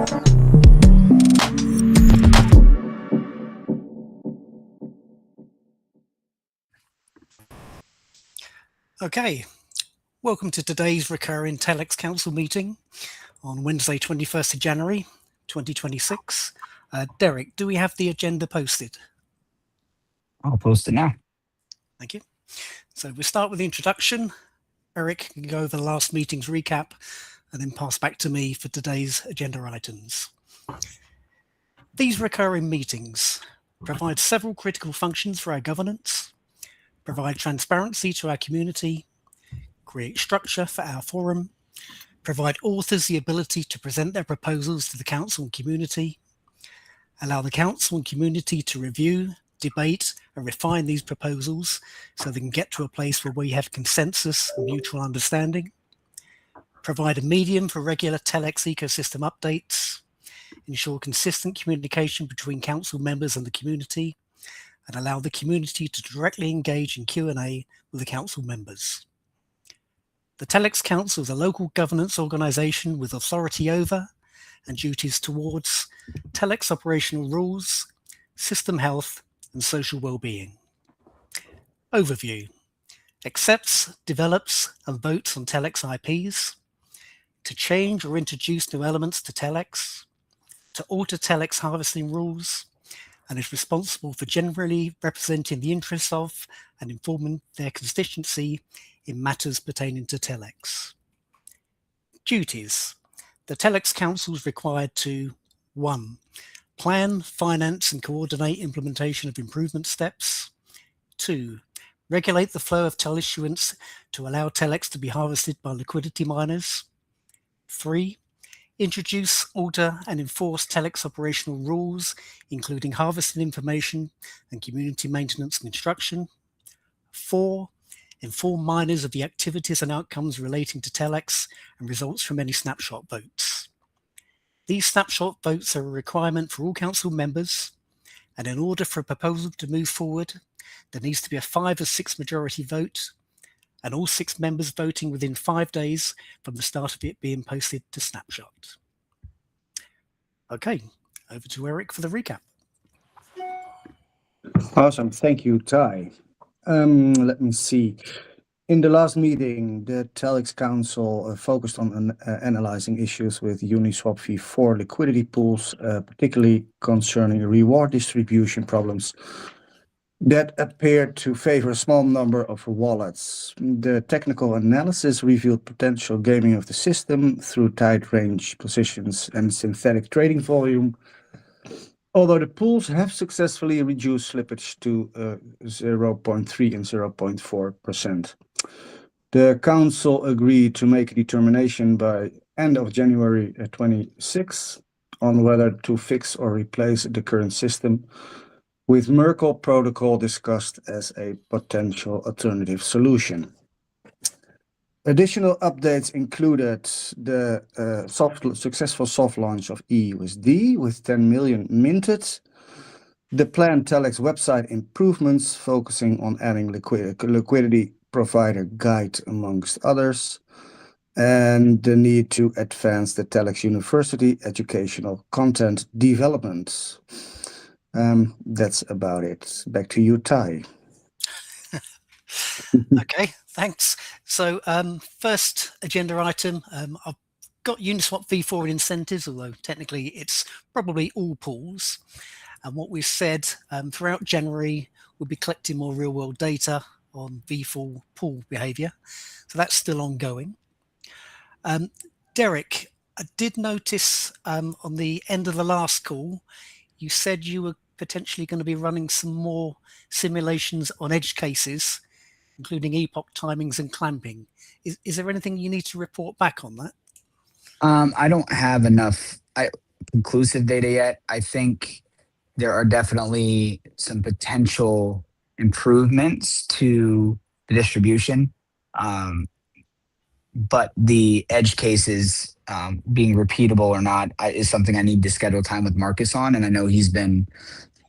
Okay, welcome to today's recurring TELx Council meeting on Wednesday, 21st of January, 2026. Derek, do we have the agenda posted? I'll post it now. Thank you. So we'll start with the introduction. Eric can go over the last meeting's recap and then pass back to me for today's agenda items. These recurring meetings provide several critical functions for our governance, provide transparency to our community, create structure for our forum, provide authors the ability to present their proposals to the council and community, allow the council and community to review, debate, and refine these proposals so they can get to a place where we have consensus and mutual understanding, provide a medium for regular TELx ecosystem updates, ensure consistent communication between council members and the community, and allow the community to directly engage in Q&A with the council members. The TELx Council is a local governance organisation with authority over and duties towards TELx operational rules, system health, and social well-being. Overview: accepts, develops, and votes on TELx IPs, to change or introduce new elements to TELx, to alter TELx harvesting rules, and is responsible for generally representing the interests of and informing their constituency in matters pertaining to TELx. Duties: the TELx Council is required to 1. Plan, finance, and coordinate implementation of improvement steps. 2. Regulate the flow of TEL issuance to allow TELx to be harvested by liquidity miners. 3. Introduce, alter, and enforce TELx operational rules, including harvesting information and community maintenance and instruction. 4. Inform miners of the activities and outcomes relating to TELx and results from any snapshot votes. These snapshot votes are a requirement for all council members, and in order for a proposal to move forward, there needs to be a 5 of 6 majority vote, and all 6 members voting within 5 days from the start of it being posted to snapshot. Okay, over to Eric for the recap. Awesome, thank you, Ty. Let me see. In the last meeting, the TELx Council focused on analyzing issues with Uniswap v4 liquidity pools, particularly concerning reward distribution problems that appeared to favor a small number of wallets. The technical analysis revealed potential gaming of the system through tight range positions and synthetic trading volume, although the pools have successfully reduced slippage to 0.3 and 0.4%. The council agreed to make a determination by end of January 26 on whether to fix or replace the current system, with Merkle protocol discussed as a potential alternative solution. Additional updates included the successful soft launch of eXYZ with 10 million minted, the planned TELx website improvements focusing on adding liquidity provider guide amongst others, and the need to advance the TELx University educational content development. That's about it. Back to you, Ty. Okay, thanks. So first agenda item, I've got Uniswap v4 incentives, although technically it's probably all pools. And what we've said throughout January, we'll be collecting more real world data on v4 pool behavior. So that's still ongoing. Derek, I did notice on the end of the last call, you said you were potentially going to be running some more simulations on edge cases, including epoch timings and clamping. Is there anything you need to report back on that? I don't have enough conclusive data yet. I think there are definitely some potential improvements to the distribution, but the edge cases being repeatable or not is something I need to schedule time with Marcus on, and I know he's been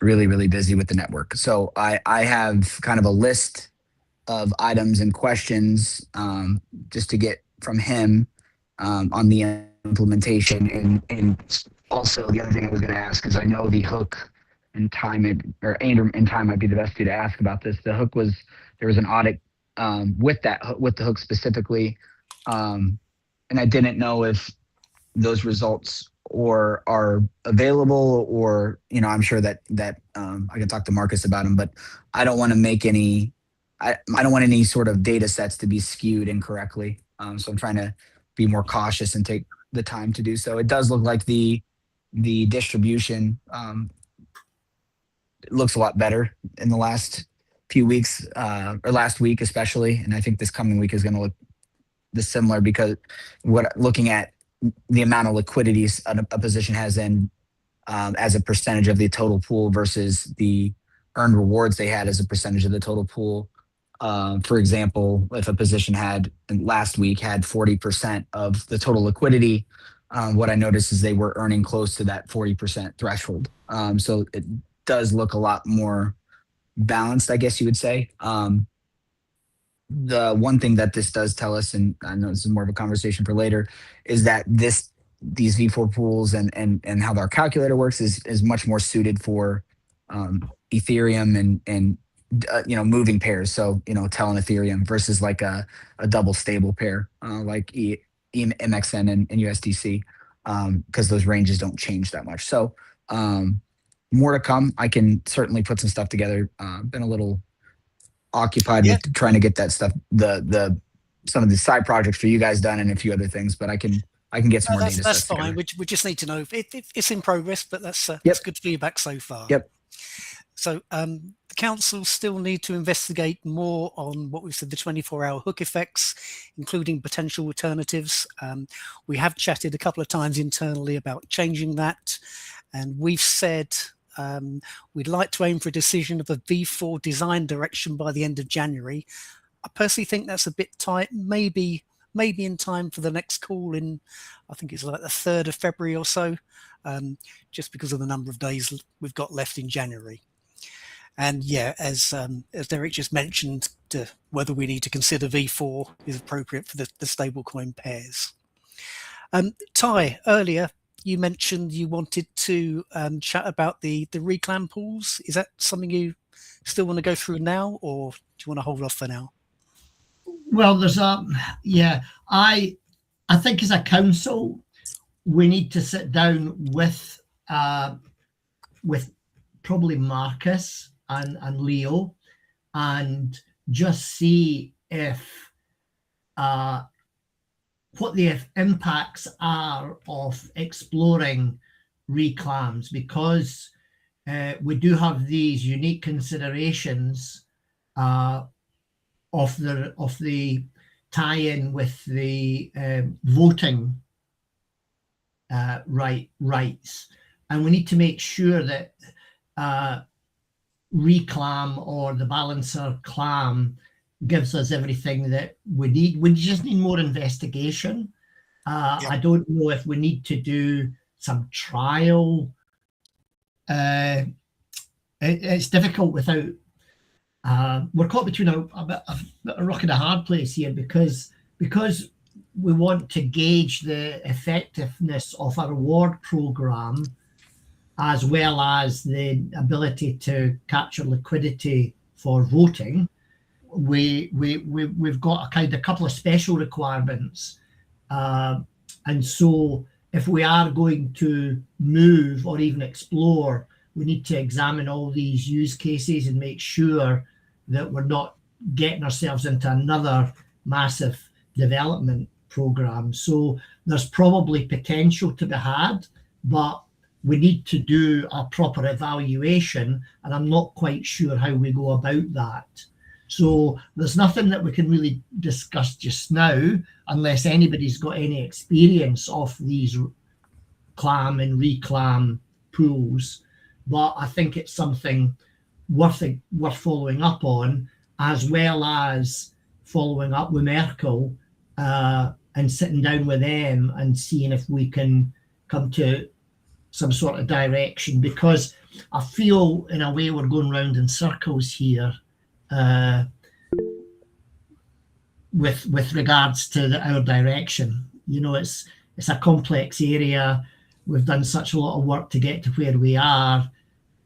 really, really busy with the network. So I have kind of a list of items and questions just to get from him on the implementation in also, the other thing I was going to ask is I know the hook and time and time might be the best way to ask about this. The hook was there was an audit with the hook specifically, and I didn't know if those results or are available, or I'm sure that I can talk to Marcus about them, but I don't want to make any. I don't want any sort of data sets to be skewed incorrectly. So I'm trying to be more cautious and take the time to do so. It does look like the distribution it looks a lot better in the last few weeks, or last week especially, and I think this coming week is going to look similar, because looking at the amount of liquidity a position has in as a percentage of the total pool versus the earned rewards they had as a percentage of the total pool. For example, if a position last week had 40% of the total liquidity, what I noticed is they were earning close to that 40% threshold. So it does look a lot more balanced, I guess you would say. The one thing that this does tell us, and I know this is more of a conversation for later, is that these V4 pools and how our calculator works is much more suited for Ethereum and moving pairs. So TEL and Ethereum versus like a double stable pair like MXN and USDC, because those ranges don't change that much. So more to come. I can certainly put some stuff together. Been a little occupied with trying to get that stuff, some of the side projects for you guys done, and a few other things, but I can get some more data that's sets fine. together. We just need to know it's in progress, but that's good feedback so far. Yep. So the council still need to investigate more on what we said, the 24-hour hook effects, including potential alternatives. We have chatted a couple of times internally about changing that, and we've said we'd like to aim for a decision of a V4 design direction by the end of January. I personally think that's a bit tight, maybe in time for the next call in, I think it's like the 3rd of February or so, just because of the number of days we've got left in January. And yeah, as Derek just mentioned, whether we need to consider V4 is appropriate for the stablecoin pairs. Ty, earlier you mentioned you wanted to chat about the reclam pools. Is that something you still want to go through now, or do you want to hold off for now? Well, there's I think as a council, we need to sit down with probably Marcus and Leo, and just see if what the impacts are of exploring reclams, because we do have these unique considerations of the tie-in with the voting rights, and we need to make sure that reclam or the balancer clam gives us everything that we need. We just need more investigation. I don't know if we need to do some trial. It's difficult without. We're caught between a rock and a hard place here, because we want to gauge the effectiveness of a reward program, as well as the ability to capture liquidity for voting. We've got a couple of special requirements, and so if we are going to move or even explore, we need to examine all these use cases and make sure that we're not getting ourselves into another massive development program. So there's probably potential to be had, but we need to do a proper evaluation, and I'm not quite sure how we go about that. So there's nothing that we can really discuss just now, unless anybody's got any experience of these clam and reclam pools. But I think it's something worth following up on, as well as following up with Merkel and sitting down with them and seeing if we can come to some sort of direction, because I feel in a way we're going round in circles here with regards to our direction. It's a complex area. we've done such a lot of work to get to where we are.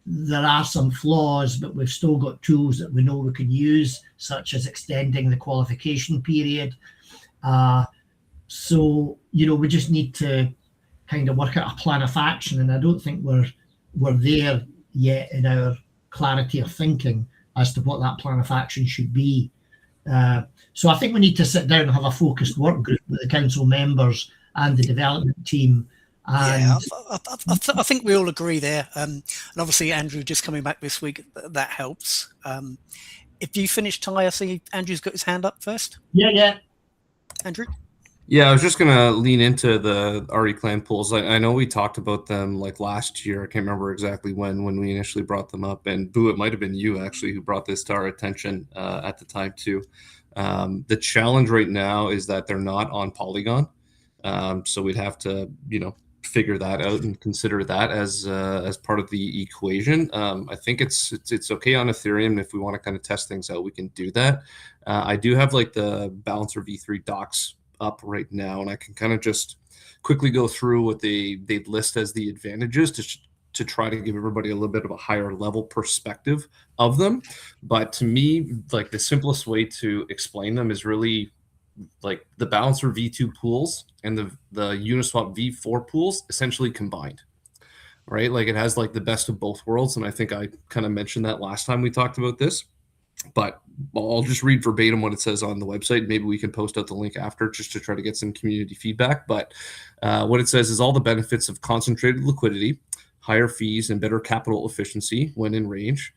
There are some flaws, but we've still got tools that we know we can use, such as extending the qualification period. So, we just need to kind of work out a plan of action, and I don't think we're there yet in our clarity of thinking as to what that plan of action should be. So I think we need to sit down and have a focused work group with the council members and the development team. And yeah, I think we all agree there. And obviously, Andrew just coming back this week, that helps. If you finish, Ty, I see Andrew's got his hand up first. Yeah. Andrew? Yeah, I was just going to lean into the RE clan pools. I know we talked about them like last year. I can't remember exactly when we initially brought them up. And Boo, it might have been you actually who brought this to our attention at the time too. The challenge right now is that they're not on Polygon. So we'd have to, figure that out and consider that as part of the equation. I think it's okay on Ethereum. If we want to kind of test things out, we can do that. I do have like the Balancer v3 docs up right now, and I can kind of just quickly go through what they list as the advantages to try to give everybody a little bit of a higher level perspective of them. But to me, like the simplest way to explain them is really like the Balancer v2 pools and the Uniswap v4 pools essentially combined, right? Like it has like the best of both worlds, and I think I kind of mentioned that last time we talked about this. But I'll just read verbatim what it says on the website. Maybe we can post out the link after just to try to get some community feedback. But what it says is all the benefits of concentrated liquidity, higher fees, and better capital efficiency when in range.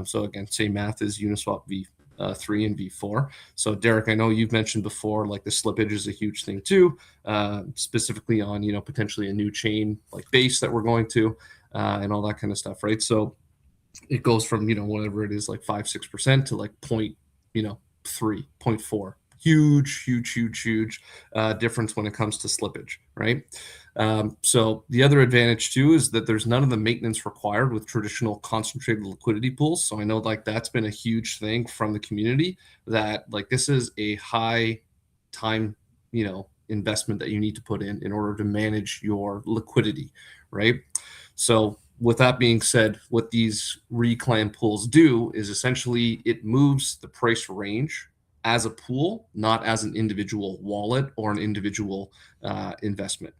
So again, same math as Uniswap v3 and v4. So Derek, I know you've mentioned before, like the slippage is a huge thing too, specifically on, potentially a new chain like Base that we're going to and all that kind of stuff, right? So it goes from, whatever it is, like 5-6% to like 3, 0.4. Huge difference when it comes to slippage, right? So the other advantage too is that there's none of the maintenance required with traditional concentrated liquidity pools. So I know like that's been a huge thing from the community, that like this is a high time, investment that you need to put in order to manage your liquidity, right? So with that being said, what these reclaim pools do is essentially it moves the price range as a pool, not as an individual wallet or an individual investment,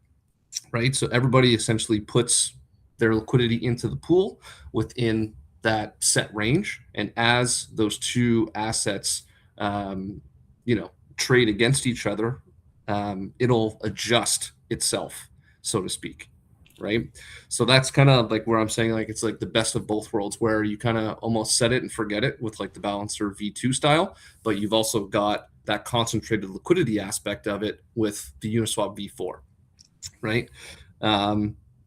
right? So everybody essentially puts their liquidity into the pool within that set range. And as those two assets, trade against each other, it'll adjust itself, so to speak. Right. So that's kind of like where I'm saying like it's like the best of both worlds, where you kind of almost set it and forget it with like the Balancer v2 style, but you've also got that concentrated liquidity aspect of it with the Uniswap v4. Right.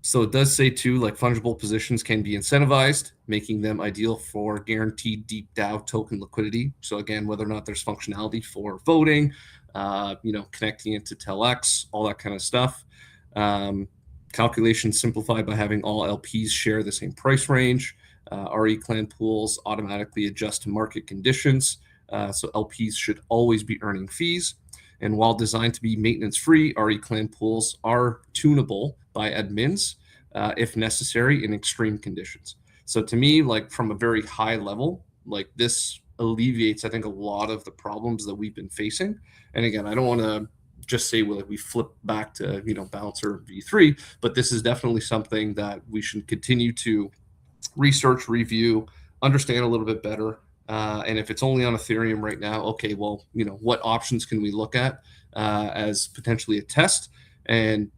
So it does say too, like fungible positions can be incentivized, making them ideal for guaranteed deep DAO token liquidity. So again, whether or not there's functionality for voting, connecting it to TELx, all that kind of stuff. Calculation simplified by having all LPs share the same price range. RE clan pools automatically adjust to market conditions. So LPs should always be earning fees. And while designed to be maintenance free, RE clan pools are tunable by admins if necessary in extreme conditions. So to me, like from a very high level, like this alleviates, I think, a lot of the problems that we've been facing. And again, I don't want to just say we flip back to Balancer v3, but this is definitely something that we should continue to research, review, understand a little bit better. And if it's only on Ethereum right now, okay, well, what options can we look at as potentially a test? And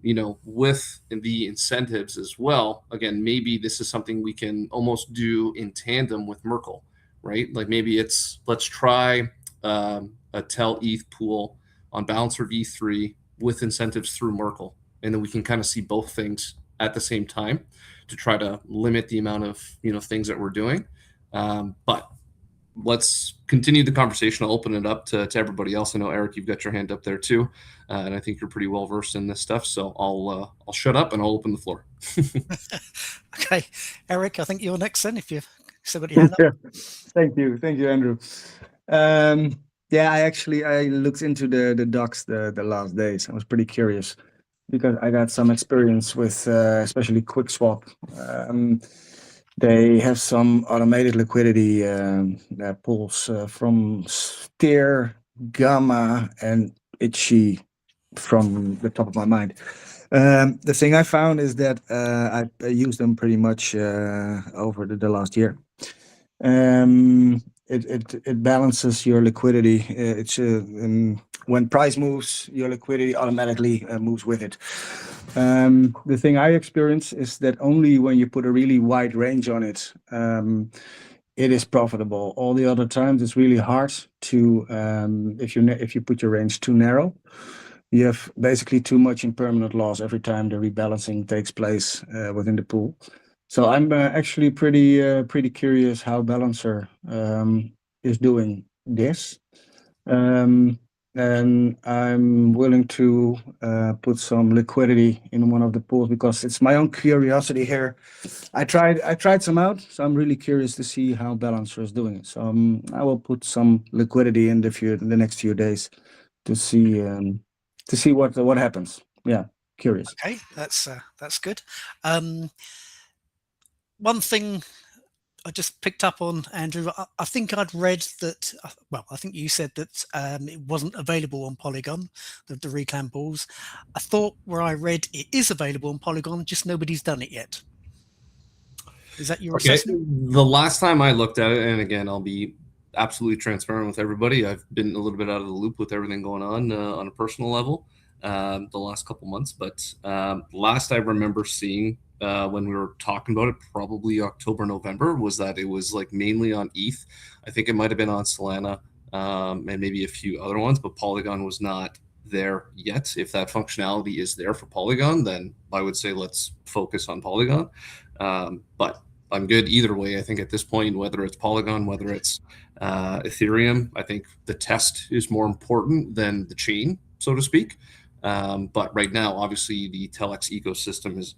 with the incentives as well, again, maybe this is something we can almost do in tandem with Merkle, right? Like maybe it's let's try a TELx pool on Balancer v3 with incentives through Merkle, and then we can kind of see both things at the same time to try to limit the amount of things that we're doing. But let's continue the conversation. I'll open it up to everybody else. I know Eric, you've got your hand up there too, and I think you're pretty well versed in this stuff. So I'll shut up and I'll open the floor. Okay, Eric, I think you're next then. If you've still got your hand up. Thank you, Andrew. Yeah, I looked into the docs the last days. I was pretty curious. because I got some experience with especially QuickSwap. They have some automated liquidity pools from Steer, Gamma, and Itchy from the top of my mind. The thing I found is that I used them pretty much over the last year. It balances your liquidity. When price moves, your liquidity automatically moves with it. The thing I experience is that only when you put a really wide range on it, it is profitable. All the other times, it's really hard to if you put your range too narrow. You have basically too much impermanent loss every time the rebalancing takes place within the pool. So I'm actually pretty curious how Balancer is doing this, and I'm willing to put some liquidity in one of the pools because it's my own curiosity here. I tried some out, so I'm really curious to see how Balancer is doing it. So I will put some liquidity in the next few days to see what happens. Yeah, curious. Okay, that's good. One thing I just picked up on, Andrew, I think I'd read that, well, I think you said that it wasn't available on Polygon, the reclaim pools. I thought where I read it is available on Polygon, just nobody's done it yet. Is that your assessment? The last time I looked at it, and again, I'll be absolutely transparent with everybody, I've been a little bit out of the loop with everything going on a personal level the last couple months. But last I remember seeing when we were talking about it, probably October, November, was that it was like mainly on ETH. I think it might have been on Solana and maybe a few other ones, but Polygon was not there yet. If that functionality is there for Polygon, then I would say let's focus on Polygon. But I'm good either way. I think at this point, whether it's Polygon, whether it's Ethereum, I think the test is more important than the chain, so to speak. But right now, obviously, the TELx ecosystem is,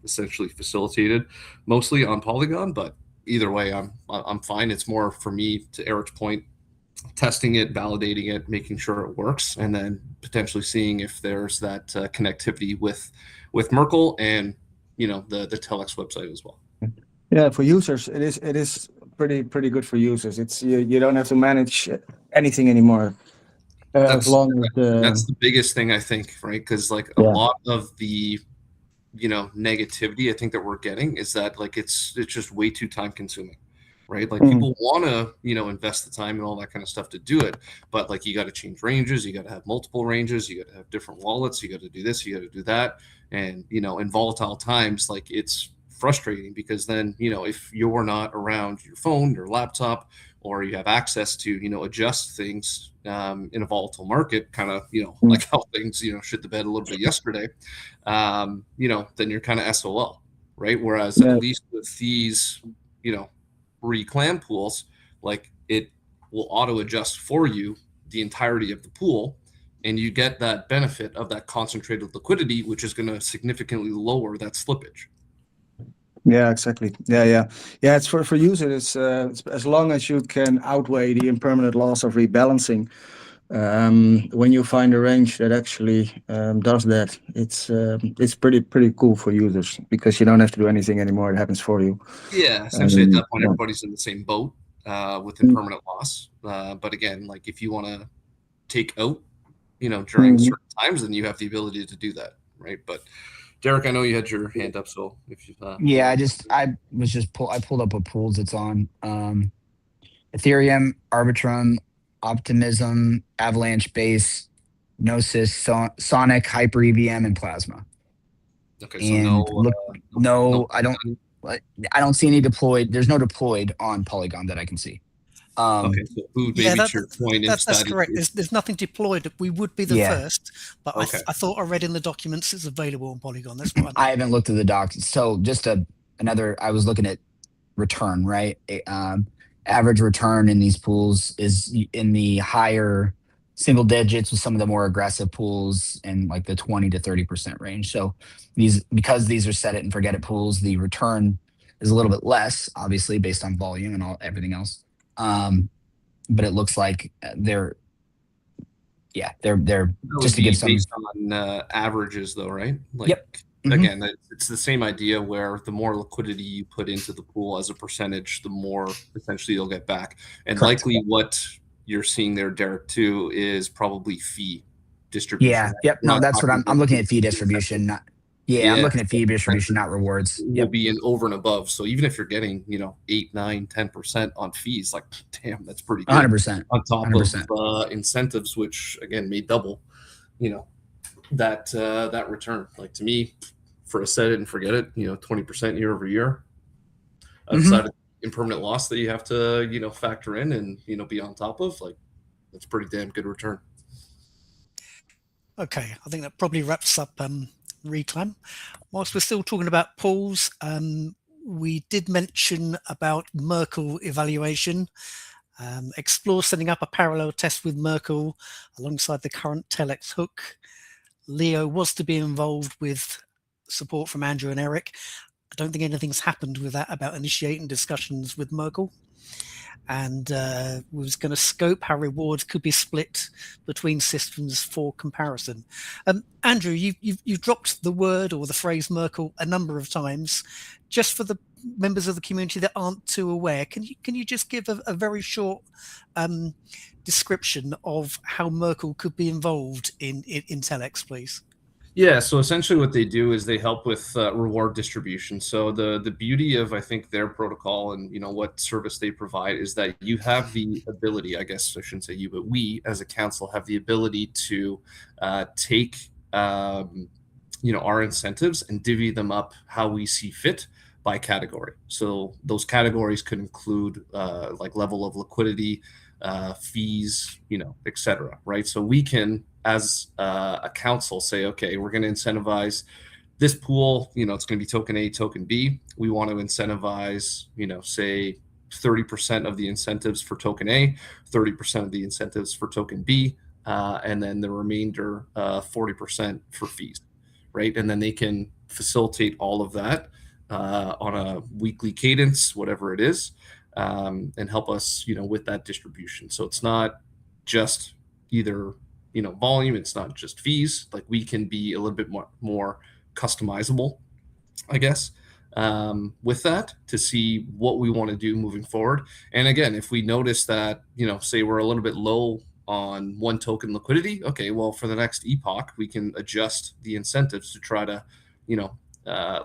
essentially facilitated mostly on Polygon. But either way, I'm fine. It's more for me, to Eric's point, testing it, validating it, making sure it works, and then potentially seeing if there's that connectivity with Merkle and the TELx website as well. Yeah, for users, it is pretty good for users. It's you don't have to manage anything anymore. As long as that's the biggest thing, I think, right? Because a lot of the negativity I think that we're getting is that it's just way too time consuming, right? People want to invest the time and all that kind of stuff to do it, but you got to change ranges, you got to have multiple ranges, you got to have different wallets, you got to do this, you got to do that, and in volatile times, it's frustrating because then if you're not around your phone, your laptop, or you have access to adjust things in a volatile market, kind of like how things shit the bed a little bit yesterday, then you're kind of SOL, right? Whereas at least with these reclaim pools, it will auto adjust for you the entirety of the pool, and you get that benefit of that concentrated liquidity, which is going to significantly lower that slippage. Yeah, exactly. Yeah. It's for users. It's as long as you can outweigh the impermanent loss of rebalancing. When you find a range that actually does that, it's pretty cool for users because you don't have to do anything anymore. It happens for you. Yeah, essentially at that point, everybody's in the same boat with impermanent loss. But again, if you want to take out, during certain times, then you have the ability to do that, right? But Derek, I know you had your hand up, so if you I pulled up what pools it's on. Ethereum, Arbitrum, Optimism, Avalanche Base, Gnosis, Sonic, Hyper EVM, and Plasma. Okay, so I don't see any deployed. There's no deployed on Polygon that I can see. Okay, so to your point, that's correct. There's nothing deployed. We would be the first, but okay. I thought I read in the documents it's available on Polygon. That's what I haven't looked at the docs. So just I was looking at return, right? Average return in these pools is in the higher single digits with some of the more aggressive pools in the 20 to 30% range. So because these are set it and forget it pools, the return is a little bit less, obviously, based on volume and everything else. But it looks like Yeah, they're That just to would give be some. based on averages, though, right? Like, Yep. Mhm. Again, it's the same idea where the more liquidity you put into the pool as a percentage, the more essentially you'll get back. And Correct. likely what you're seeing there, Derek, too, is probably fee distribution. Yeah. Yep. We're No, not that's what talking I'm about looking at fee incentive. distribution. Not. Yeah, I'm Yeah, looking at fee distribution, not incentive rewards. will Yep. be an over and above. So even if you're getting, 8, 9, 10% on fees, like, damn, that's pretty good. 100%. On top 100%. of incentives, which again may double, that return. Like, to me, for a set it and forget it, 20% year over year, outside of impermanent loss that you have to factor in and be on top of, like, that's pretty damn good return. Okay, I think that probably wraps up Reclaim. Whilst we're still talking about pools, we did mention about Merkle evaluation. Explore setting up a parallel test with Merkle alongside the current TELx hook. Leo was to be involved with support from Andrew and Eric. I don't think anything's happened with that about initiating discussions with Merkle. And we was going to scope how rewards could be split between systems for comparison. Andrew, you've dropped the word or the phrase Merkle a number of times. Just for the members of the community that aren't too aware, can you just give a very short description of how Merkle could be involved in TELx, please? Yeah, so essentially what they do is they help with reward distribution. So the beauty of, I think, their protocol and what service they provide is that you have the ability, I guess I shouldn't say you, but we as a council have the ability to take our incentives and divvy them up how we see fit by category. So those categories could include like level of liquidity, fees, etc. Right? So we can, as a council, say, okay, we're going to incentivize this pool. It's going to be token A, token B. We want to incentivize, say 30% of the incentives for token A, 30% of the incentives for token B, and then the remainder 40% for fees, right? And then they can facilitate all of that on a weekly cadence, whatever it is, and help us, with that distribution. So it's not just either, volume, it's not just fees. Like, we can be a little bit more customizable, I guess, with that to see what we want to do moving forward. And again, if we notice that, say we're a little bit low on one token liquidity, okay, well, for the next epoch, we can adjust the incentives to try to,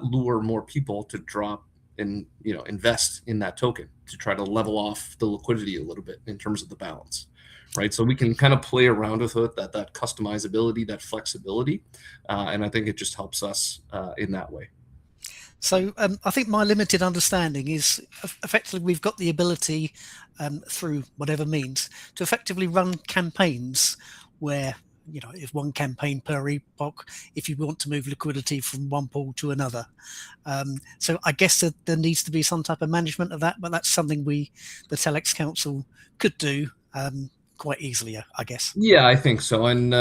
lure more people to drop and invest in that token to try to level off the liquidity a little bit in terms of the balance, right? So we can kind of play around with it, that customizability, that flexibility, and I think it just helps us in that way. So I think my limited understanding is effectively we've got the ability through whatever means to effectively run campaigns where if one campaign per epoch, if you want to move liquidity from one pool to another. So I guess that there needs to be some type of management of that, but that's something the TELx Council could do quite easily, I guess. Yeah, I think so. And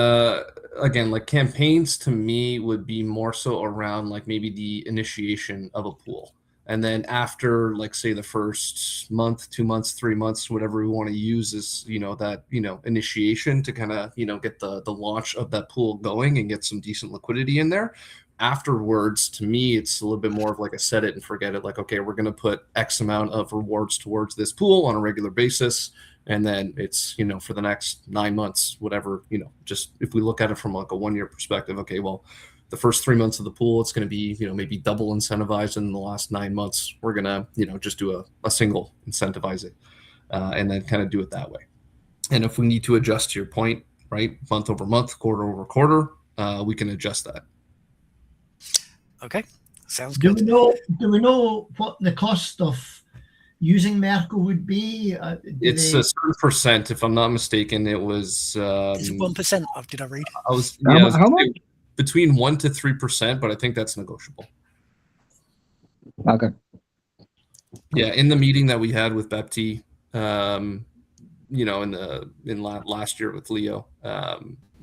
again, like, campaigns to me would be more so around like maybe the initiation of a pool. And then after, like, say the first month, 2 months, 3 months, whatever we want to use is, that, initiation to kind of, get the launch of that pool going and get some decent liquidity in there. Afterwards, to me, it's a little bit more of like a set it and forget it. Like, okay, we're going to put X amount of rewards towards this pool on a regular basis. And then it's, for the next 9 months, whatever, just if we look at it from like a 1 year perspective, okay, well, the first 3 months of the pool, it's going to be, maybe double incentivized. In the last 9 months, we're going to, just do a single incentivize it and then kind of do it that way. And if we need to adjust to your point, right, month over month, quarter over quarter, we can adjust that. Okay, sounds good. Do we know what the cost of using Merkle would be? It's a certain percent, if I'm not mistaken. It was 1%. Did I read? How much? Between 1% to 3%, but I think that's negotiable. Okay. Yeah, in the meeting that we had with Bepti, in last year with Leo,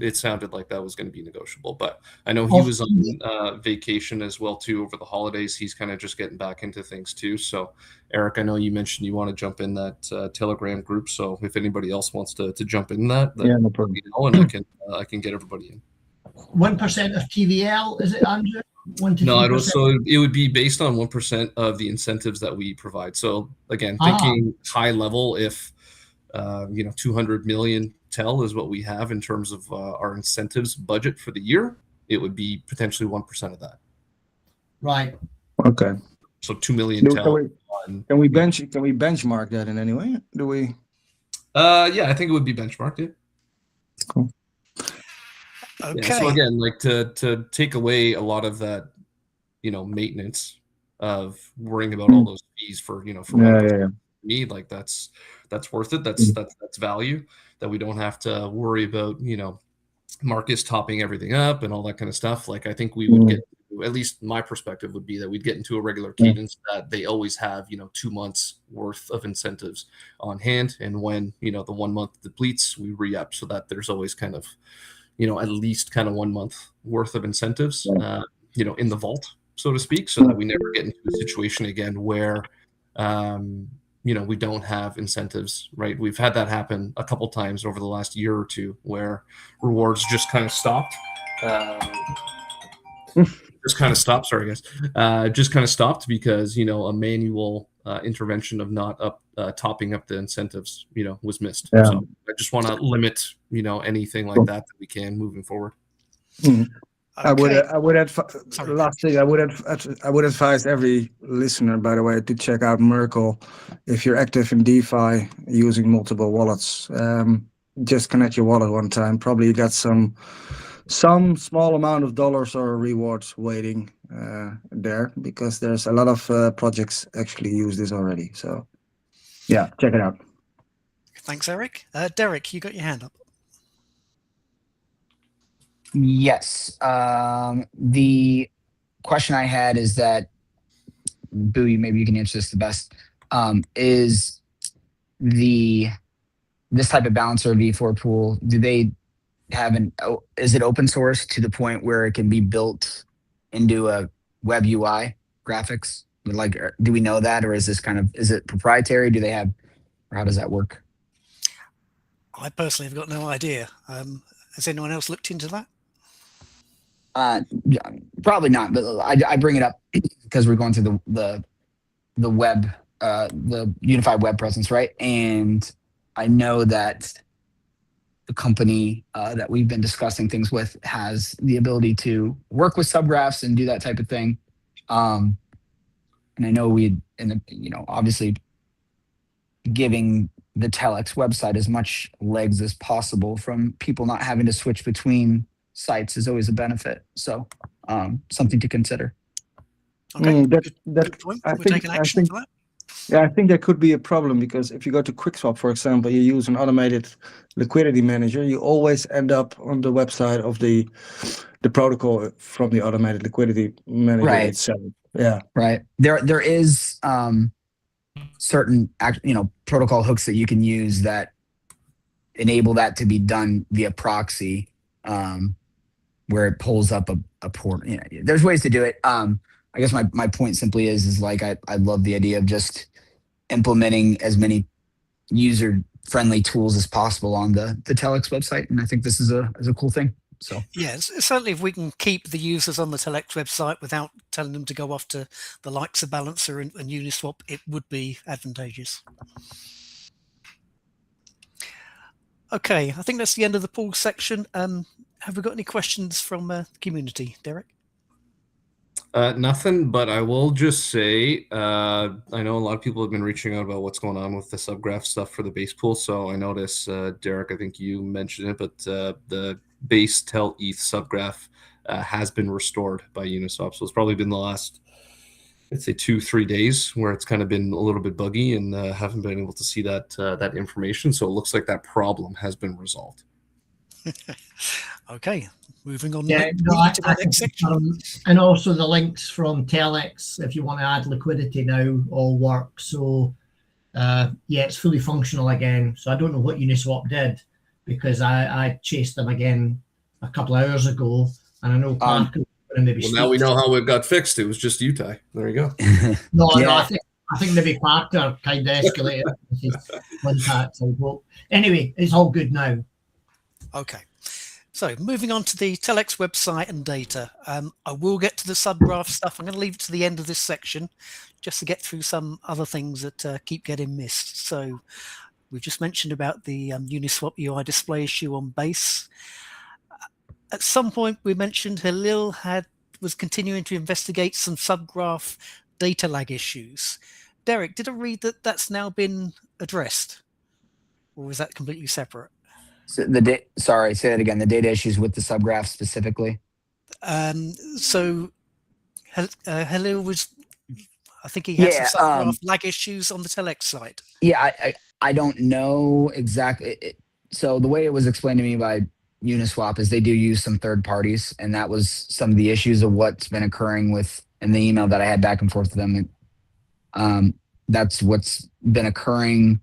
it sounded like that was going to be negotiable. But I know he was on vacation as well too over the holidays. He's kind of just getting back into things too. So Eric, I know you mentioned you want to jump in that Telegram group. So if anybody else wants to jump in that, no problem. And I can get everybody in. 1% of TVL, is it, Andrew? 1 to 3%? No, it would be based on 1% of the incentives that we provide. So again, thinking high level, if 200 million TEL is what we have in terms of our incentives budget for the year, it would be potentially 1% of that. Right. Okay. So 2 million TEL. Can we benchmark that in any way? Do we? Yeah, I think it would be benchmarked. Yeah. Cool. Okay. Yeah, so again, like to take away a lot of that, maintenance of worrying about all those fees for me, like that's worth it. That's value that we don't have to worry about, Marcus topping everything up and all that kind of stuff. Like I think we would get, at least my perspective would be that we'd get into a regular cadence that they always have, 2 months worth of incentives on hand. And when, the 1 month depletes, we re-up so that there's always kind of, at least kind of 1 month worth of incentives, in the vault, so to speak, so that we never get into a situation again where, we don't have incentives, right? We've had that happen a couple times over the last year or two where rewards just kind of stopped. Sorry, guys. Just kind of stopped because, a manual intervention of not topping up the incentives, was missed. Yeah. So I just want to limit, anything like that we can moving forward. Okay. I would advise every listener, by the way, to check out Merkle. If you're active in DeFi using multiple wallets, just connect your wallet one time. Probably you got some small amount of dollars or rewards waiting there, because there's a lot of projects actually use this already. So yeah, check it out. Thanks, Eric. Derek, you got your hand up. Yes. The question I had is that, Boo, maybe you can answer this the best. Is this type of balancer V4 pool, do they have is it open source to the point where it can be built into a web UI graphics? Like, do we know that, or is it proprietary? Do they have, or how does that work? I personally have got no idea. Has anyone else looked into that? Probably not, but I bring it up because we're going through the web, the unified web presence, right? And I know that the company that we've been discussing things with has the ability to work with subgraphs and do that type of thing. And I know obviously giving the TELx website as much legs as possible from people not having to switch between sites is always a benefit. So something to consider. Okay, good point. We'll take an action for that. Yeah, I think there could be a problem, because if you go to QuickSwap, for example, you use an automated liquidity manager, you always end up on the website of the protocol from the automated liquidity manager itself. Yeah. Right. There is certain protocol hooks that you can use that enable that to be done via proxy, where it pulls up a port. There's ways to do it. I guess my point simply is like I love the idea of just implementing as many user-friendly tools as possible on the TELx website, and I think this is a cool thing. So yes, certainly if we can keep the users on the TELx website without telling them to go off to the likes of Balancer and Uniswap, it would be advantageous. Okay, I think that's the end of the pool section. Have we got any questions from the community, Derek? Nothing, but I will just say, I know a lot of people have been reaching out about what's going on with the subgraph stuff for the base pool. So I noticed, Derek, I think you mentioned it, but the base TEL ETH subgraph has been restored by Uniswap. So it's probably been the last, I'd say 2-3 days where it's kind of been a little bit buggy and haven't been able to see that information. So it looks like that problem has been resolved. Okay, moving on to the next section. And also the links from TELx, if you want to add liquidity now, all work. So yeah, it's fully functional again. So I don't know what Uniswap did, because I chased them again a couple of hours ago, and I know Parker was gonna maybe Well, now we know how it got fixed. It was just you, Ty. There you go. No, Yeah. I think maybe Parker kind of escalated his contacts. I hope. Anyway, it's all good now. Okay. So moving on to the TELx website and data. I will get to the subgraph stuff. I'm going to leave it to the end of this section just to get through some other things that keep getting missed. So we've just mentioned about the Uniswap UI display issue on base. At some point we mentioned Halil was continuing to investigate some subgraph data lag issues. Derek, did I read that that's now been addressed, or was that completely separate? So sorry, say that again. The data issues with the subgraph specifically. So Halil was, I think he had some subgraph lag issues on the TELx site. Yeah, I don't know exactly. So the way it was explained to me by Uniswap is they do use some third parties, and that was some of the issues of what's been occurring with in the email that I had back and forth with them. That's what's been occurring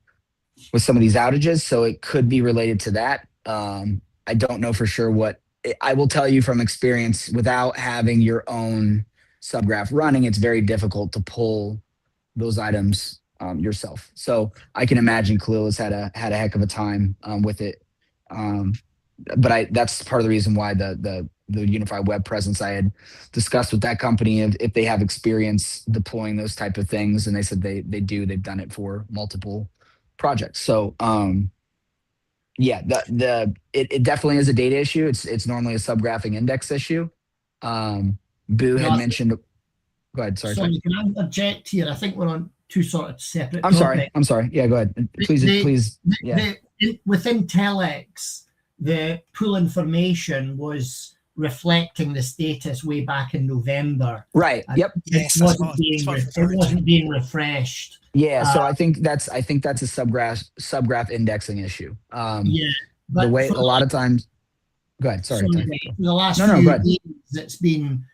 with some of these outages. So it could be related to that. I don't know for sure what. I will tell you from experience, without having your own subgraph running, it's very difficult to pull those items yourself. So I can imagine Khalil has had a heck of a time with it. But that's part of the reason why the unified web presence I had discussed with that company, if they have experience deploying those type of things, and they said they've done it for multiple projects. So yeah, it definitely is a data issue. It's normally a subgraphing index issue. Boo had mentioned. Go ahead. Sorry. Can I object here? I think we're on two sort of separate. I'm sorry. Yeah, go ahead. Please. Yeah. Within TELx, the pool information was reflecting the status way back in November. Right. Yep. Yes, it wasn't being refreshed. Yeah. So I think that's a subgraph indexing issue. Yeah. The way a lot of times. Go ahead. Sorry. For the last few days, it's been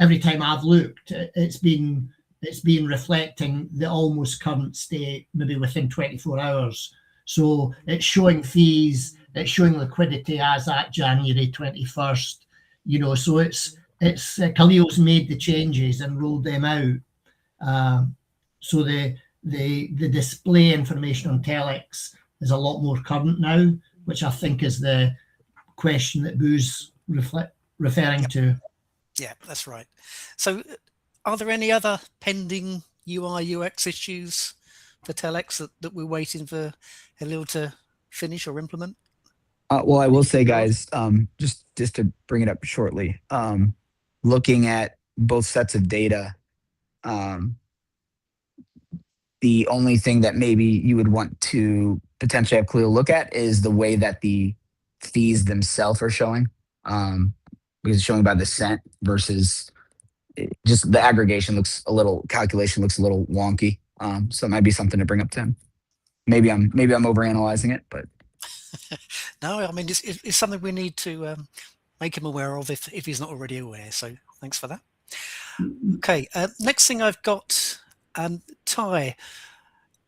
every time I've looked, it's been reflecting the almost current state, maybe within 24 hours. So it's showing fees, it's showing liquidity as at January 21st. So it's Khalil's made the changes and rolled them out. So the display information on TELx is a lot more current now, which I think is the question that Boo's referring to. Yeah, that's right. So are there any other pending UI UX issues for TELx that we're waiting for Halil to finish or implement? Well, I will say, guys, just to bring it up shortly, looking at both sets of data, the only thing that maybe you would want to potentially have Khalil look at is the way that the fees themselves are showing, because it's showing by the cent versus just the aggregation calculation looks a little wonky. So it might be something to bring up to him. Maybe I'm overanalyzing it, but no, I mean it's something we need to make him aware of if he's not already aware. So thanks for that. Okay, next thing I've got, Ty,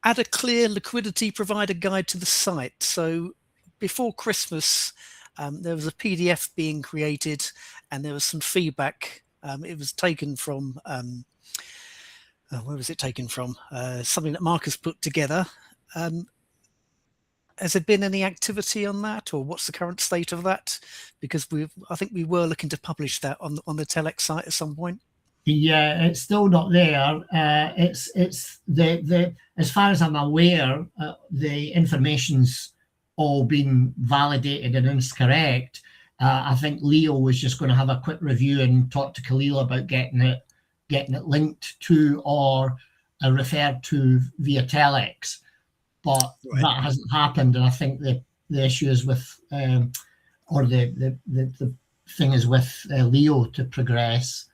add a clear liquidity provider guide to the site. So before Christmas, there was a PDF being created, and there was some feedback. It was taken from where was it taken from? Something that Marcus put together. Has there been any activity on that, or what's the current state of that? Because I think we were looking to publish that on the TELx site at some point. Yeah, it's still not there. It's the as far as I'm aware, the information's all been validated and is correct. I think Leo was just going to have a quick review and talk to Khalil about getting it linked to or referred to via TELx, but that hasn't happened. And I think the issue is with or the thing is with Leo to progress.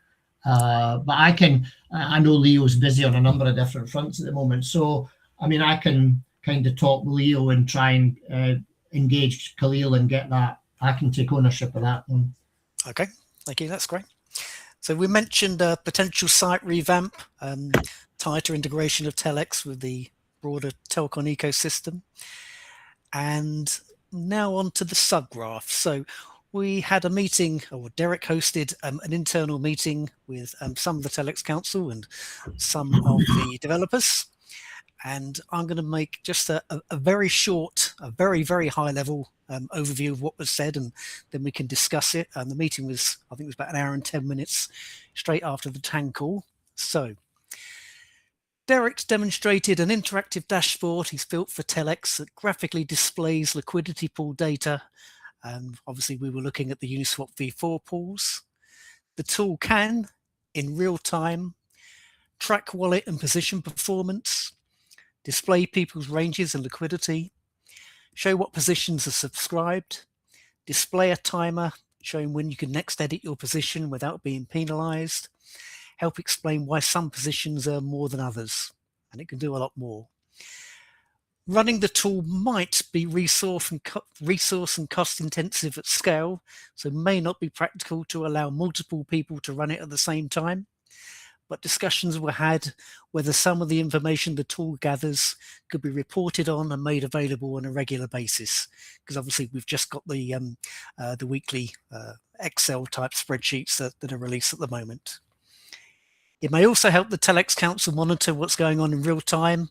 But I know Leo's busy on a number of different fronts at the moment. So, I mean, I can kind of talk with Leo and try and engage Khalil and get that. I can take ownership of that one. Okay, thank you. That's great. So we mentioned a potential site revamp, tighter integration of TELx with the broader Telcoin ecosystem. And now on to the subgraph. So we had a meeting, or Derek hosted an internal meeting with some of the TELx Council and some of the developers. And I'm going to make just a very short, a very, very high level overview of what was said, and then we can discuss it. And the meeting was, I think it was about 1 hour and 10 minutes straight after the TAN call. So Derek's demonstrated an interactive dashboard he's built for TELx that graphically displays liquidity pool data. Obviously, we were looking at the Uniswap v4 pools. The tool can, in real time, track wallet and position performance, display people's ranges and liquidity, show what positions are subscribed, display a timer showing when you can next edit your position without being penalized, help explain why some positions earn more than others, and it can do a lot more. Running the tool might be resource and cost intensive at scale, so may not be practical to allow multiple people to run it at the same time. But discussions were had whether some of the information the tool gathers could be reported on and made available on a regular basis, because obviously we've just got the weekly Excel type spreadsheets that are released at the moment. It may also help the TELx Council monitor what's going on in real time,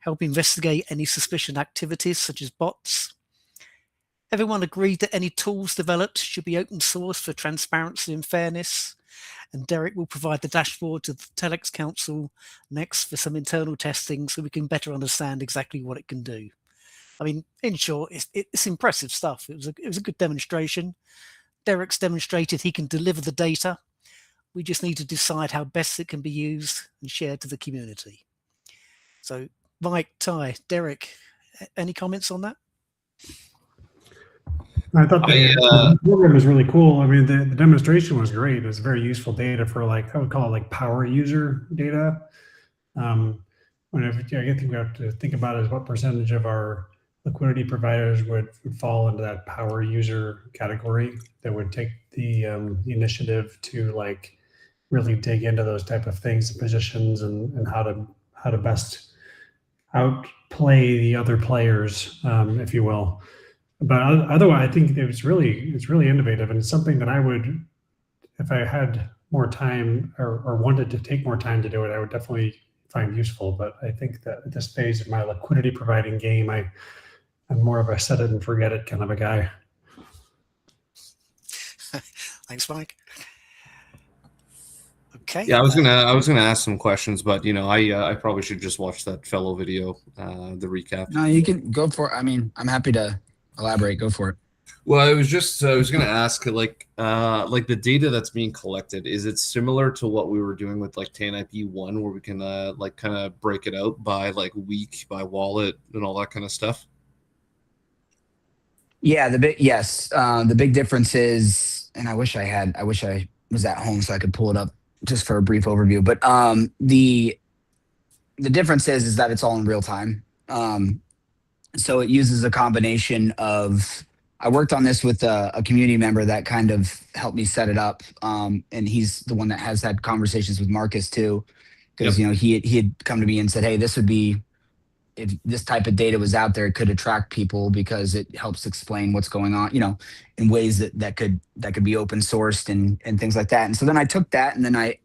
help investigate any suspicious activities such as bots. Everyone agreed that any tools developed should be open source for transparency and fairness. And Derek will provide the dashboard to the TELx Council next for some internal testing so we can better understand exactly what it can do. I mean, in short, it's impressive stuff. It was a good demonstration. Derek's demonstrated he can deliver the data. We just need to decide how best it can be used and shared to the community. So, Mike, Ty, Derek, any comments on that? I thought the program was really cool. I mean, the demonstration was great. It was very useful data for, like, I would call it like power user data. I think we have to think about is what percentage of our liquidity providers would fall into that power user category that would take the initiative to, like, really dig into those type of things, positions, and how to best outplay the other players, if you will. But otherwise, I think it's really innovative, and it's something that I would, if I had more time or wanted to take more time to do it, I would definitely find useful. But I think that at this phase of my liquidity providing game, I'm more of a set it and forget it kind of a guy. Thanks, Mike. Okay. Yeah, I was gonna ask some questions, but I probably should just watch that fellow video, the recap. No, you can go for it. I mean, I'm happy to elaborate. Go for it. Well, I was gonna ask, like the data that's being collected, is it similar to what we were doing with like TAN-IP1, where we can like kind of break it out by like week, by wallet, and all that kind of stuff? Yeah, the big difference is, and I wish I was at home so I could pull it up just for a brief overview. But the difference is that it's all in real time. So it uses a combination of, I worked on this with a community member that kind of helped me set it up. And he's the one that has had conversations with Marcus too. Because, he had come to me and said, hey, this would be, if this type of data was out there, it could attract people because it helps explain what's going on, in ways that could be open sourced and things like that. And so then I took that and then I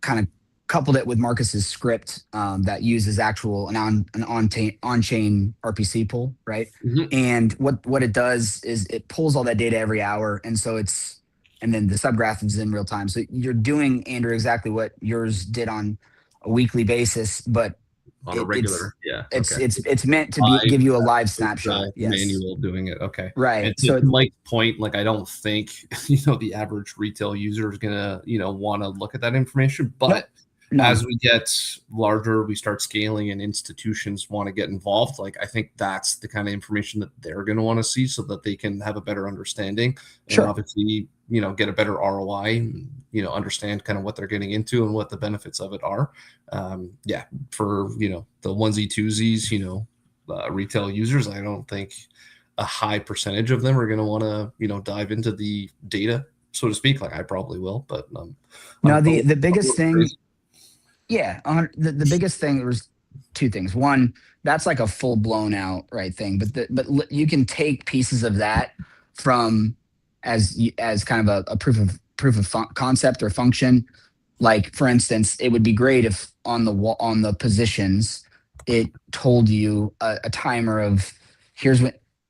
kind of coupled it with Marcus's script that uses actual an on-chain RPC pool, right? Mm-hmm. And what it does is it pulls all that data every hour, and then the subgraph is in real time. So you're doing, Andrew, exactly what yours did on a weekly basis, but on a regular, it's meant to give you a live snapshot. Yes. Manual doing it, okay, right. And so Mike's point, like, I don't think the average retail user is gonna want to look at that information, but no. As we get larger, we start scaling and institutions want to get involved. Like, I think that's the kind of information that they're going to want to see so that they can have a better understanding and obviously, get a better ROI, understand kind of what they're getting into and what the benefits of it are. For, the onesie twosies, retail users, I don't think a high percentage of them are going to want to, dive into the data, so to speak. Like, I probably will, but the biggest thing. Yeah, the biggest thing was two things. One, that's like a full blown out right thing, but you can take pieces of that from as kind of a proof of concept or function. Like for instance, it would be great if on the positions it told you a timer of here's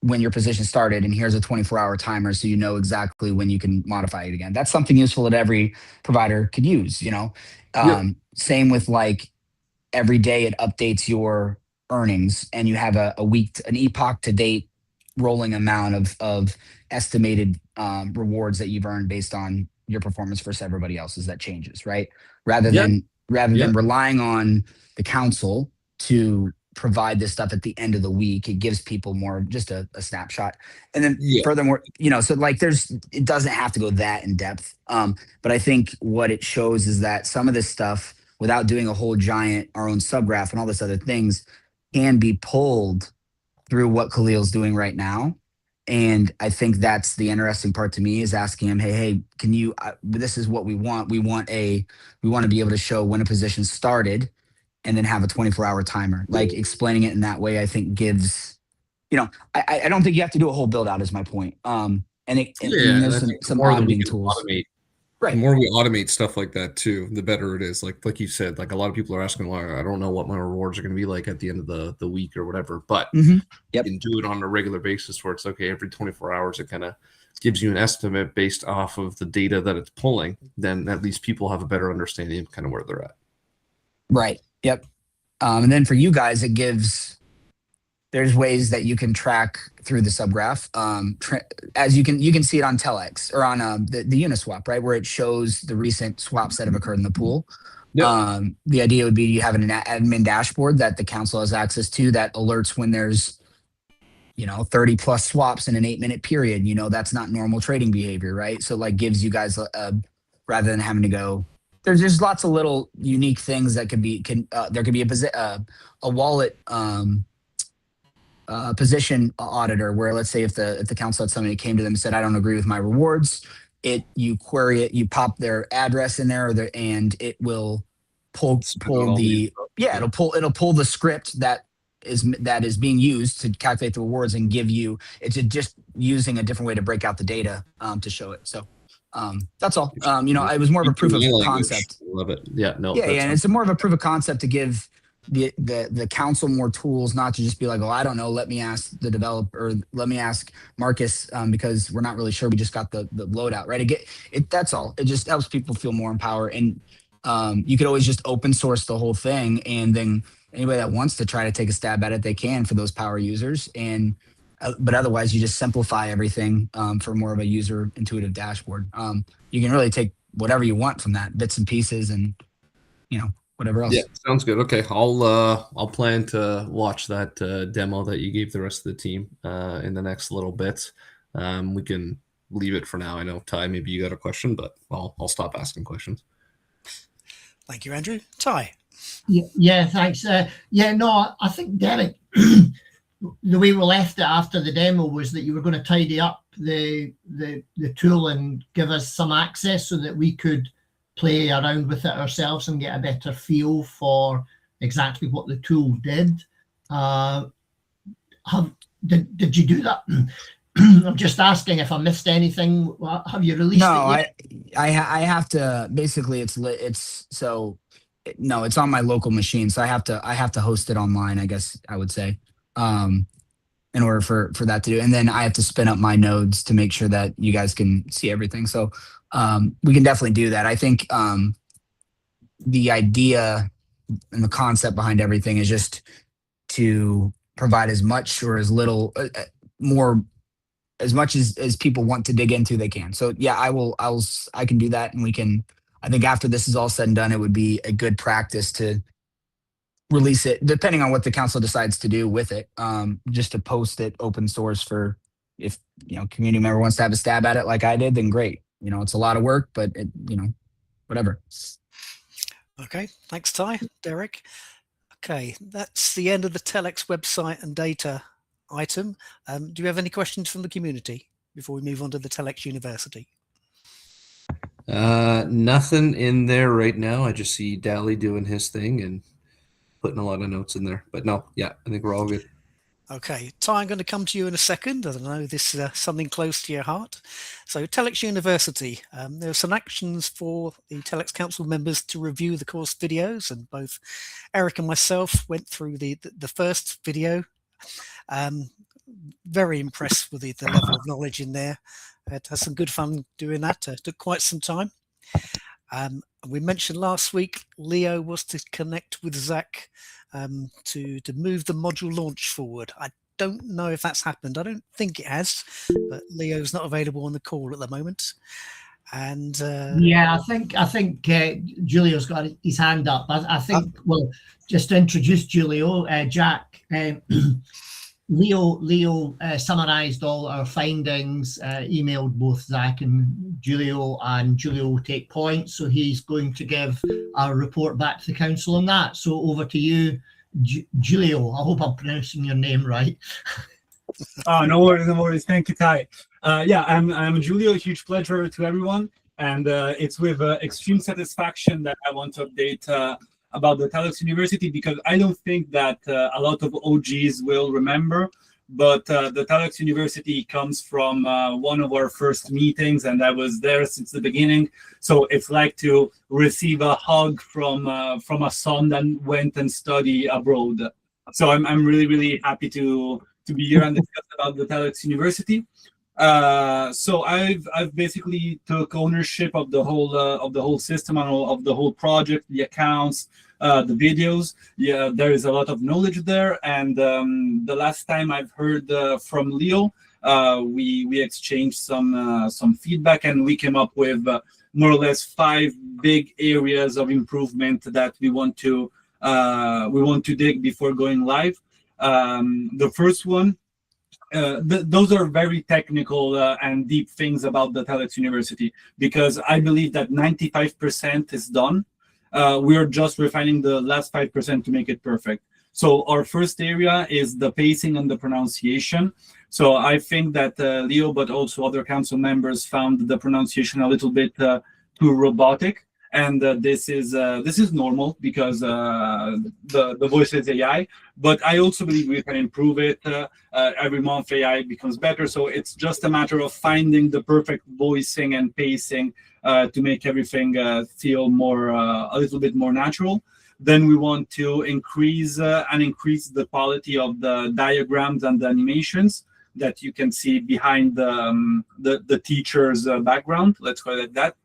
when your position started and here's a 24-hour timer, so you know exactly when you can modify it again. That's something useful that every provider could use. Same with like every day it updates your earnings and you have an epoch to date rolling amount of estimated rewards that you've earned based on your performance versus everybody else's. That changes, right? Rather than relying on the council to provide this stuff at the end of the week, it gives people more just a snapshot. And then furthermore, so like it doesn't have to go that in depth. But I think what it shows is that some of this stuff, without doing a whole giant, our own subgraph and all this other things, can be pulled through what Khalil's doing right now. And I think that's the interesting part to me, is asking him, hey, can you, this is what we want. We want to be able to show when a position started and then have a 24-hour timer. Like explaining it in that way, I think gives, I don't think you have to do a whole build out is my point. And there's some auditing tools. Right. The more we automate stuff like that too, the better it is. Like you said, like a lot of people are asking, well, I don't know what my rewards are going to be like at the end of the week or whatever, but you can do it on a regular basis where it's okay. Every 24 hours, it kind of gives you an estimate based off of the data that it's pulling. Then at least people have a better understanding of kind of where they're at. Right. Yep. And then for you guys, there's ways that you can track through the subgraph. As you can see it on TELx or on the Uniswap, right, where it shows the recent swaps that have occurred in the pool. Yep. The idea would be you have an admin dashboard that the council has access to that alerts when there's 30 plus swaps in an 8-minute period. That's not normal trading behavior, right? So like gives you guys rather than having to go. There's just lots of little unique things that there could be a wallet position auditor where, let's say if the council had somebody that came to them and said, I don't agree with my rewards, you query it, you pop their address in there, and it will pull it'll pull the script that is being used to calculate the rewards and give you, it's just using a different way to break out the data to show it. So that's all. It was more of a proof of concept. Love it. Yeah. No. And it's more of a proof of concept to give the council more tools, not to just be like, oh, I don't know, let me ask the developer, let me ask Marcus, because we're not really sure. We just got the loadout, right? That's all. It just helps people feel more empowered. And you could always just open source the whole thing, and then anybody that wants to try to take a stab at it, they can for those power users. And but otherwise, you just simplify everything for more of a user intuitive dashboard. You can really take whatever you want from that, bits and pieces, and whatever else. Yeah, sounds good. Okay, I'll plan to watch that demo that you gave the rest of the team in the next little bit. We can leave it for now. I know, Ty, maybe you got a question, but I'll stop asking questions. Thank you, Andrew. Ty. Yeah, thanks. I think Derek, the way we left it after the demo was that you were going to tidy up the tool and give us some access so that we could play around with it ourselves and get a better feel for exactly what the tool did. Did you do that? I'm just asking if I missed anything. Have you released it yet? I have to. Basically, it's on my local machine, so I have to host it online, I guess I would say, in order for that to do. And then I have to spin up my nodes to make sure that you guys can see everything. So we can definitely do that. I think the idea and the concept behind everything is just to provide as much or as little, as much as people want to dig into, they can. So yeah, I can do that, and we can. I think after this is all said and done, it would be a good practice to release it, depending on what the council decides to do with it, just to post it open source for, if community member wants to have a stab at it like I did, then great. It's a lot of work, but whatever. Okay, thanks, Ty. Derek. Okay, that's the end of the TELx website and data item. Do you have any questions from the community before we move on to the TELx University? Nothing in there right now. I just see Dally doing his thing, and putting a lot of notes in there. But no, yeah, I think we're all good. Okay, Ty, I'm going to come to you in a second. I don't know, this is something close to your heart. So TELx University, there are some actions for the TELx Council members to review the course videos, and both Eric and myself went through the first video. Very impressed with the level of knowledge in there. Had some good fun doing that. Took quite some time. We mentioned last week, Leo was to connect with Zach to move the module launch forward. I don't know if that's happened. I don't think it has, but Leo's not available on the call at the moment. And yeah, I think Julio's got his hand up. I think, well, just to introduce Julio, Jack, Leo summarized all our findings, emailed both Zach and Julio will take points. So he's going to give our report back to the council on that. So over to you, Julio. I hope I'm pronouncing your name right. No worries, no worries. Thank you, Ty. Yeah, I'm Julio. Huge pleasure to everyone. And it's with extreme satisfaction that I want to update about the TELx University, because I don't think that a lot of OGs will remember, but the TELx University comes from one of our first meetings, and I was there since the beginning. So it's like to receive a hug from a son that went and studied abroad. So I'm really happy to be here and discuss about the TELx University. So I've basically took ownership of the whole system and of the whole project, the accounts, the videos. Yeah, there is a lot of knowledge there. And the last time I've heard from Leo, we exchanged some feedback, and we came up with more or less 5 big areas of improvement that we want to dig before going live. The first one. Those are very technical and deep things about the TELx University, because I believe that 95% is done. We are just refining the last 5% to make it perfect. So our first area is the pacing and the pronunciation. So I think that Leo, but also other council members, found the pronunciation a little bit too robotic. And this is normal, because the voice is AI. But I also believe we can improve it. Every month AI becomes better. So it's just a matter of finding the perfect voicing and pacing to make everything feel a little bit more natural. Then we want to increase the quality of the diagrams and the animations that you can see behind the teacher's background. Let's call it that.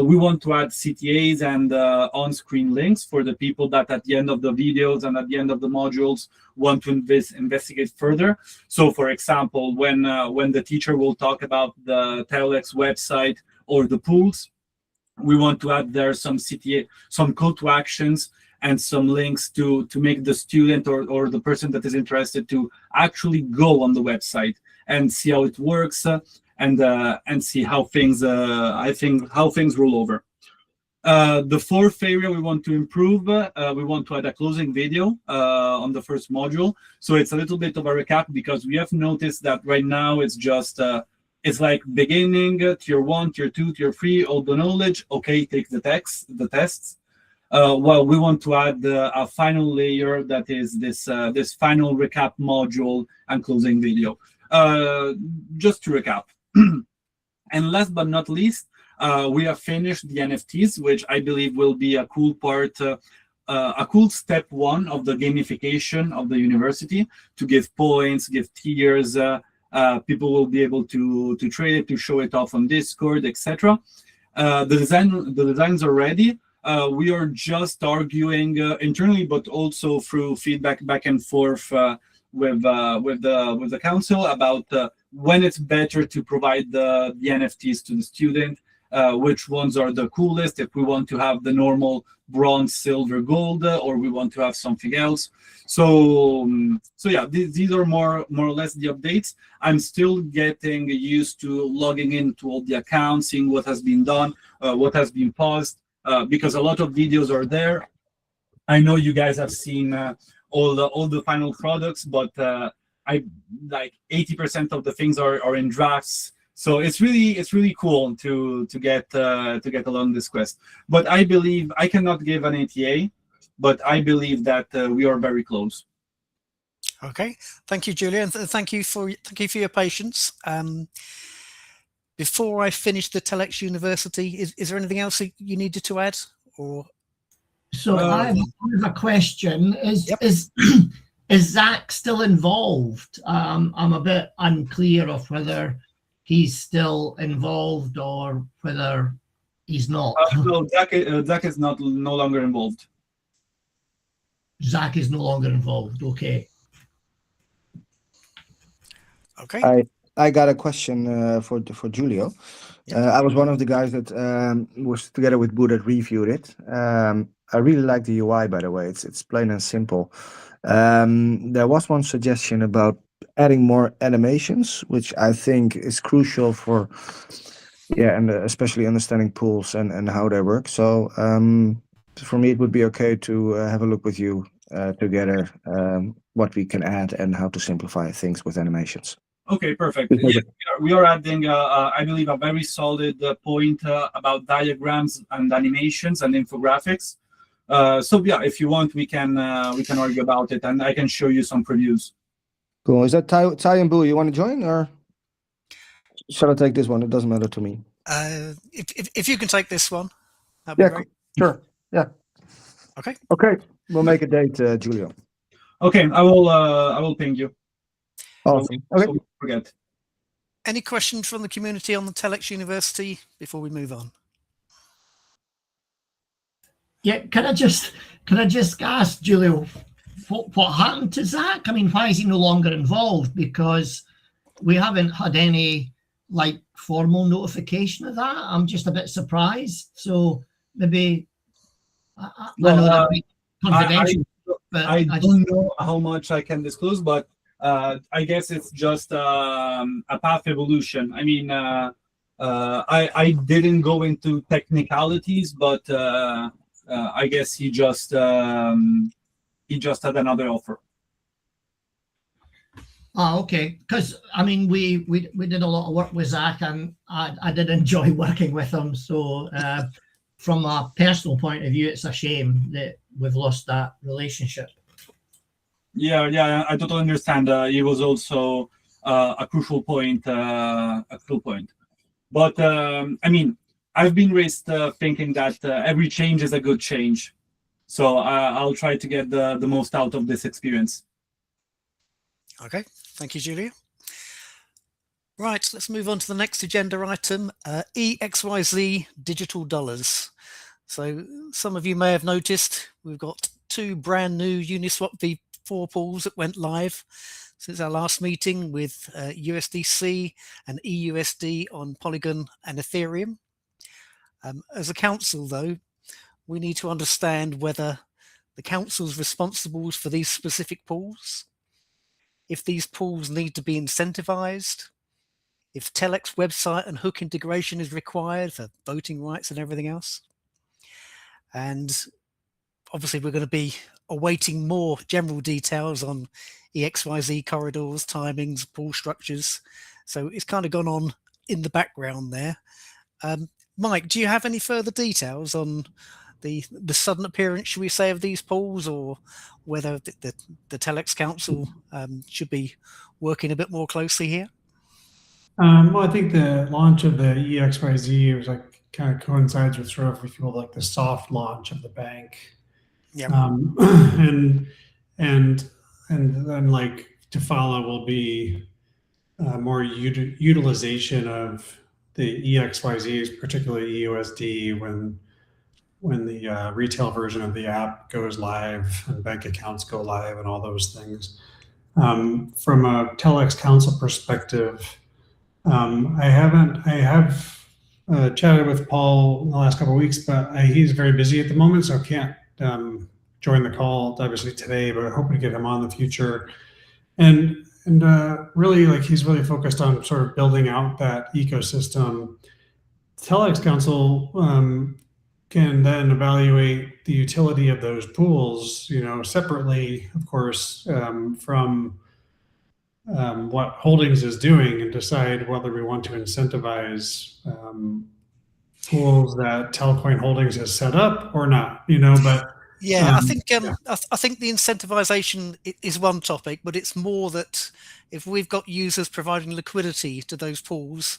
We want to add CTAs and on-screen links for the people that at the end of the videos and at the end of the modules want to investigate further. So, for example, when the teacher will talk about the TELx website or the pools, we want to add there some CTA, some call to actions, and some links to make the student or the person that is interested to actually go on the website and see how it works. And see how things how things roll over. The fourth area we want to improve, we want to add a closing video on the first module. So it's a little bit of a recap, because we have noticed that right now it's just it's like beginning, tier 1, tier 2, tier 3, all the knowledge. Okay, take the tests. Well, we want to add a final layer that is this final recap module and closing video. Just to recap. And last but not least, we have finished the NFTs, which I believe will be a cool part, a cool step 1 of the gamification of the university, to give points, give tiers. People will be able to trade it, to show it off on Discord, etc. The designs are ready. We are just arguing internally, but also through feedback back and forth with the council about when it's better to provide the NFTs to the student, which ones are the coolest, if we want to have the normal bronze, silver, gold, or we want to have something else. So yeah, these are more or less the updates. I'm still getting used to logging into all the accounts, seeing what has been done, what has been paused, because a lot of videos are there. I know you guys have seen all the final products, but I like 80% of the things are in drafts. So it's really cool to get along this quest. But I believe I cannot give an ATA but I believe that we are very close. Okay, thank you, Julia, and thank you for your patience. Before I finish the TELx University, is there anything else that you needed to add, or? So I have a question. Yep. Is Zach still involved? I'm a bit unclear of whether he's still involved or whether he's not. No, Zach is no longer involved. Zach is no longer involved. Okay. Okay. I got a question for Julio. Yep. I was one of the guys that was together with Boo that reviewed it. I really like the UI, by the way. It's plain and simple. There was one suggestion about adding more animations, which I think is crucial for, and especially understanding pools and how they work. So for me, it would be okay to have a look with you together what we can add and how to simplify things with animations. Okay, perfect. Yeah, we are adding, I believe, a very solid point about diagrams and animations and infographics. So yeah, if you want, we can argue about it, and I can show you some previews. Cool. Is that Ty and Boo? You want to join, or shall I take this one? It doesn't matter to me. If you can take this one, that'd be great. Sure. Yeah. Okay. Okay. We'll make a date, Julio. Okay, I will ping you. Awesome. Okay. So forget. Any questions from the community on the TELx University before we move on? Yeah, can I just ask Julio, what happened to Zach? I mean, why is he no longer involved? Because we haven't had any like formal notification of that. I'm just a bit surprised. So maybe I know that we confidential. I don't know how much I can disclose, but I guess it's just a path evolution. I mean, I didn't go into technicalities, but I guess he just had another offer. Oh, okay. Because I mean, we did a lot of work with Zach, and I did enjoy working with him. So from a personal point of view, it's a shame that we've lost that relationship. Yeah, I totally understand. It was also a crucial point. But I mean, I've been raised thinking that every change is a good change. So I'll try to get the most out of this experience. Okay, thank you, Julia. Right, let's move on to the next agenda item, eXYZ digital dollars. So some of you may have noticed we've got two brand new Uniswap v4 pools that went live since our last meeting with USDC and EUSD on Polygon and Ethereum. As a council, though, we need to understand whether the council is responsible for these specific pools, if these pools need to be incentivized, if TELx website and hook integration is required for voting rights and everything else. And obviously, we're going to be awaiting more general details on eXYZ corridors, timings, pool structures. So it's kind of gone on in the background there. Mike, do you have any further details on the sudden appearance, should we say, of these pools, or whether the TELx Council should be working a bit more closely here? Well, I think the launch of the eXYZ was like kind of coincides with sort of, if you will, like the soft launch of the bank. Yeah. And then like to follow will be more utilization of the eXYZs, particularly EUSD, when the retail version of the app goes live and bank accounts go live and all those things. From a TELx Council perspective, I have chatted with Paul in the last couple of weeks, but he's very busy at the moment, so I can't join the call obviously today, but I hope to get him on in the future. And really, like, he's really focused on sort of building out that ecosystem. TELx Council can then evaluate the utility of those pools, separately, of course, from what Holdings is doing, and decide whether we want to incentivize pools that Telcoin Holdings has set up or not. But Yeah, I think I think the incentivization is one topic, but it's more that if we've got users providing liquidity to those pools,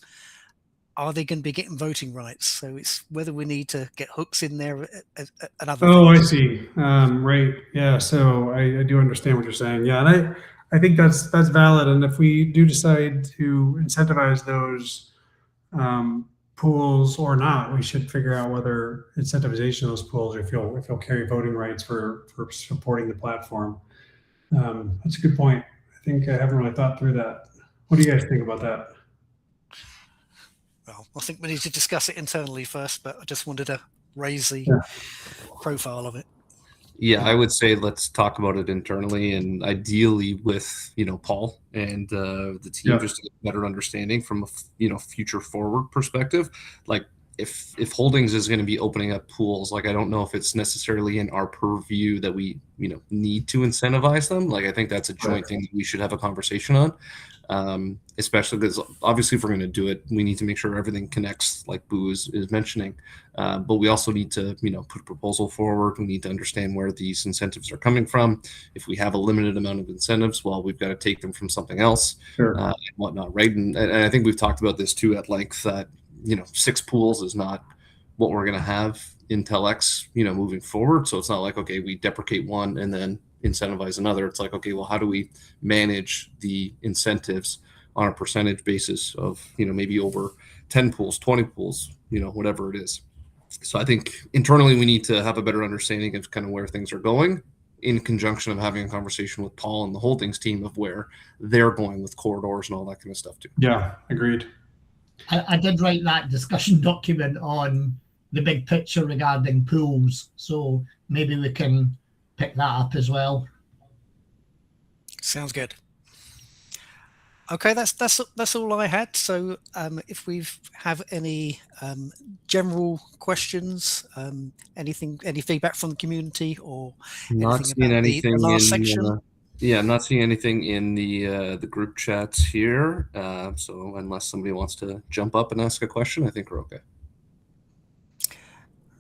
are they going to be getting voting rights? So it's whether we need to get hooks in there and other Oh, things. I see. Right. Yeah. So I do understand what you're saying. Yeah, and I think that's valid. And if we do decide to incentivize those pools or not, we should figure out whether incentivization of those pools, if you'll carry voting rights for supporting the platform. That's a good point. I think I haven't really thought through that. What do you guys think about that? Well, I think we need to discuss it internally first, but I just wanted to raise the profile of it. Yeah, I would say let's talk about it internally, and ideally with Paul and the team, just to get a better understanding from a future forward perspective. Like if Holdings is going to be opening up pools, like I don't know if it's necessarily in our purview that we need to incentivize them. Like I think that's a joint thing that we should have a conversation on, especially because obviously if we're going to do it, we need to make sure everything connects, like Boo is mentioning. But we also need to put a proposal forward. We need to understand where these incentives are coming from. If we have a limited amount of incentives, well, we've got to take them from something else and whatnot, right? And I think we've talked about this too at length, that 6 pools is not what we're going to have in TELx, moving forward. So it's not like, okay, we deprecate one and then incentivize another. It's like, okay, well, how do we manage the incentives on a percentage basis of, maybe over 10 pools, 20 pools, whatever it is. So I think internally we need to have a better understanding of kind of where things are going, in conjunction of having a conversation with Paul and the Holdings team of where they're going with corridors and all that kind of stuff too. Yeah, agreed. I did write that discussion document on the big picture regarding pools, so maybe we can pick that up as well. Sounds good. Okay, that's all I had. So if we have any general questions, any feedback from the community, or Not seeing anything the last in section? not seeing anything in the group chats here. So unless somebody wants to jump up and ask a question, I think we're okay.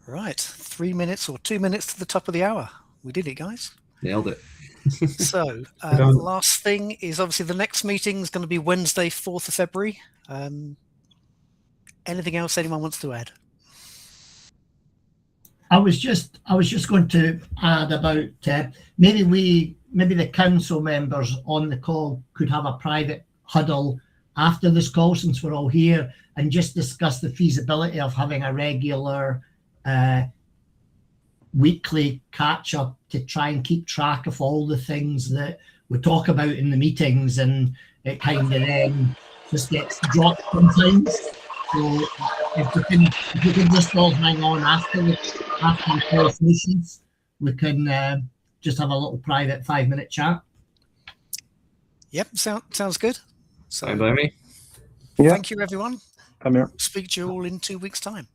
Right, 3 minutes or 2 minutes to the top of the hour. We did it, guys. Nailed it. So last thing is obviously the next meeting is going to be Wednesday, 4th of February. Anything else anyone wants to add? I was just going to add about maybe the council members on the call could have a private huddle after this call, since we're all here, and just discuss the feasibility of having a regular weekly catch up to try and keep track of all the things that we talk about in the meetings, and it kind of then just gets dropped sometimes. So if we can just all hang on after the conversations, we can just have a little private 5-minute chat. Yep, sounds good. So Fine by me. Yeah. thank you, everyone. I'm here. Speak to you all in 2 weeks' time.